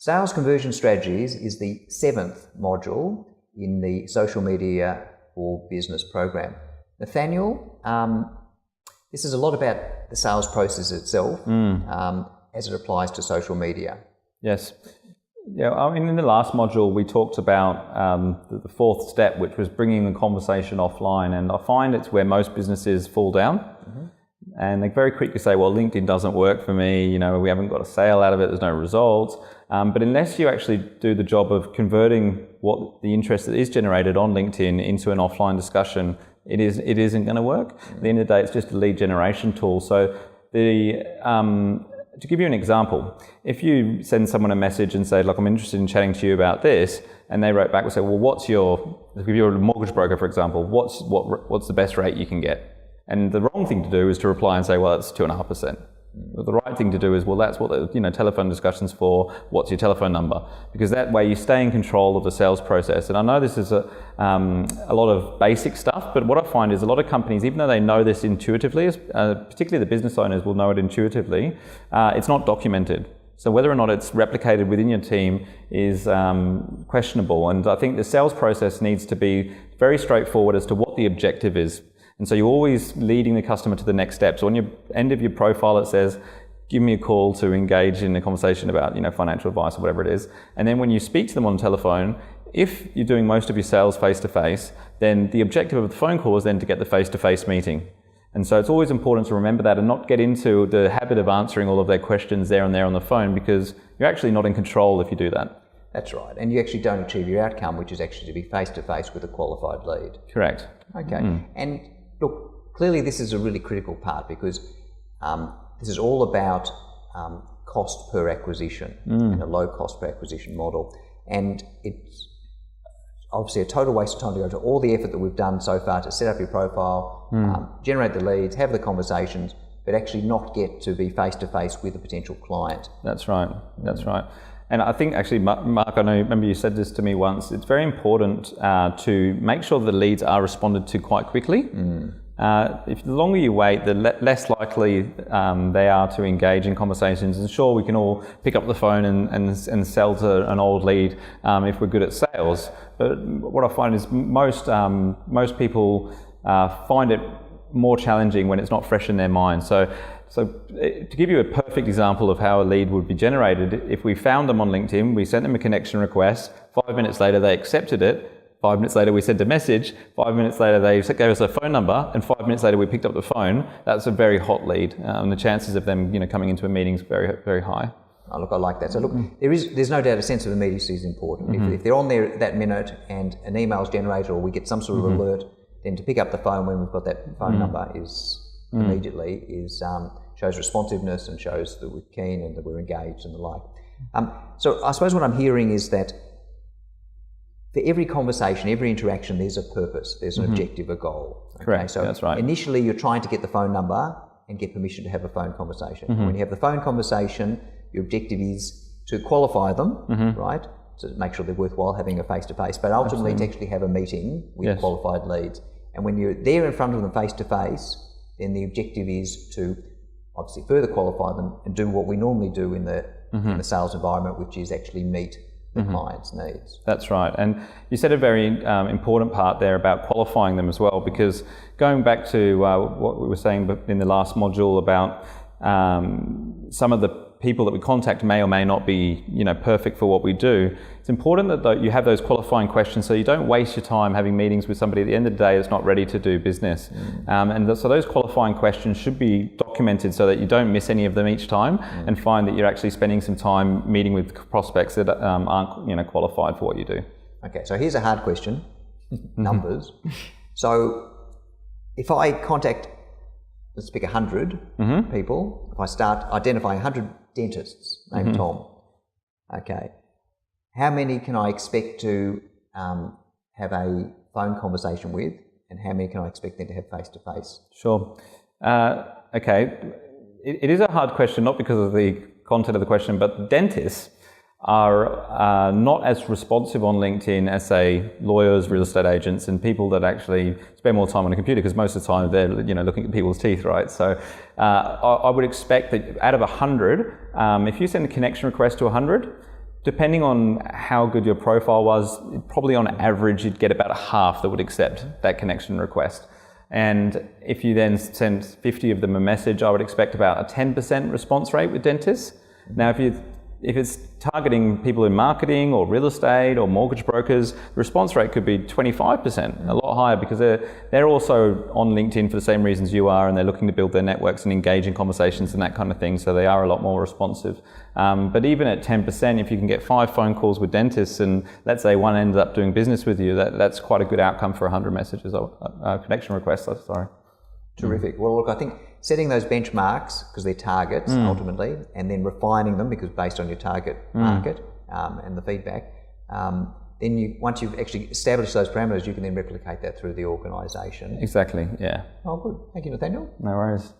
Sales conversion strategies is the 7th module in the social media for business program. Nathaniel, this is a lot about the sales process itself as it applies to social media. Yes. Yeah, I mean, in the last module, we talked about the 4th step, which was bringing the conversation offline. And I find it's where most businesses fall down. And they very quickly say, well, LinkedIn doesn't work for me. You know, we haven't got a sale out of it. There's no results. But unless you actually do the job of converting what the interest that is generated on LinkedIn into an offline discussion, it isn't going to work. At the end of the day, it's just a lead generation tool. So to give you an example, if you send someone a message and say, look, I'm interested in chatting to you about this, and they wrote back and say, well, if you're a mortgage broker, for example, what's the best rate you can get? And the wrong thing to do is to reply and say, well, it's 2.5%. But the right thing to do is, well, that's what the telephone discussion's for. What's your telephone number? Because that way you stay in control of the sales process. And I know this is a lot of basic stuff, but what I find is a lot of companies, even though they know this intuitively, particularly the business owners will know it intuitively, it's not documented. So whether or not it's replicated within your team is questionable. And I think the sales process needs to be very straightforward as to what the objective is. And so you're always leading the customer to the next step. So on your end of your profile, it says, give me a call to engage in a conversation about, financial advice or whatever it is. And then when you speak to them on the telephone, if you're doing most of your sales face-to-face, then the objective of the phone call is then to get the face-to-face meeting. And so it's always important to remember that and not get into the habit of answering all of their questions there and there on the phone, because you're actually not in control if you do that. That's right. And you actually don't achieve your outcome, which is actually to be face-to-face with a qualified lead. Correct. Okay. And look, clearly this is a really critical part, because this is all about cost per acquisition and a low cost per acquisition model. And it's obviously a total waste of time to go to all the effort that we've done so far to set up your profile, generate the leads, have the conversations, but actually not get to be face-to-face with a potential client. That's right. That's right. And I think actually, Mark, I remember you said this to me once, it's very important to make sure the leads are responded to quite quickly. If the longer you wait, the less likely they are to engage in conversations. And sure, we can all pick up the phone and sell to an old lead if we're good at sales. But what I find is most people find it more challenging when it's not fresh in their mind. So to give you a perfect example of how a lead would be generated, if we found them on LinkedIn, we sent them a connection request, 5 minutes later they accepted it, 5 minutes later we sent a message, 5 minutes later they gave us a phone number, and 5 minutes later we picked up the phone, that's a very hot lead. And the chances of them coming into a meeting is very, very high. Oh, look, I like that. So look, there's no doubt a sense of immediacy is important. If they're on there that minute and an email's generated or we get some sort of alert, then to pick up the phone when we've got that phone number is immediately shows responsiveness and shows that we're keen and that we're engaged and the like. So I suppose what I'm hearing is that for every conversation, every interaction, there's a purpose, there's an objective, a goal. Okay? Correct, so that's right. Initially you're trying to get the phone number and get permission to have a phone conversation. When you have the phone conversation, your objective is to qualify them, right? To make sure they're worthwhile having a face-to-face, but ultimately to actually have a meeting with qualified leads. And when you're there in front of them face-to-face, then the objective is to obviously further qualify them and do what we normally do in the sales environment, which is actually meet the client's needs. That's right. And you said a very important part there about qualifying them as well, because going back to what we were saying in the last module about some of the people that we contact may or may not be, perfect for what we do. It's important that you have those qualifying questions so you don't waste your time having meetings with somebody at the end of the day that's not ready to do business. So those qualifying questions should be documented so that you don't miss any of them each time and find that you're actually spending some time meeting with prospects that aren't, qualified for what you do. Okay, so here's a hard question, numbers. So if I contact, let's pick 100 people, if I start identifying 100 dentists named Tom, okay, how many can I expect to have a phone conversation with, and how many can I expect them to have face-to-face? Sure. Okay, it is a hard question, not because of the content of the question, but dentists are not as responsive on LinkedIn as, say, lawyers, real estate agents, and people that actually spend more time on a computer, because most of the time they're looking at people's teeth, right? So I would expect that out of 100, if you send a connection request to 100, depending on how good your profile was, probably on average you'd get about a half that would accept that connection request. And if you then send 50 of them a message, I would expect about a 10% response rate with dentists. Now, if it's targeting people in marketing or real estate or mortgage brokers, the response rate could be 25%, a lot higher, because they're also on LinkedIn for the same reasons you are, and they're looking to build their networks and engage in conversations and that kind of thing, so they are a lot more responsive. But even at 10%, if you can get 5 phone calls with dentists and let's say one ends up doing business with you, that's quite a good outcome for 100 messages or connection requests, sorry. Terrific. Well, look, I think setting those benchmarks, because they're targets ultimately, and then refining them because based on your target market and the feedback, then once you've actually established those parameters, you can then replicate that through the organisation. Exactly, yeah. Oh, good. Thank you, Nathaniel. No worries.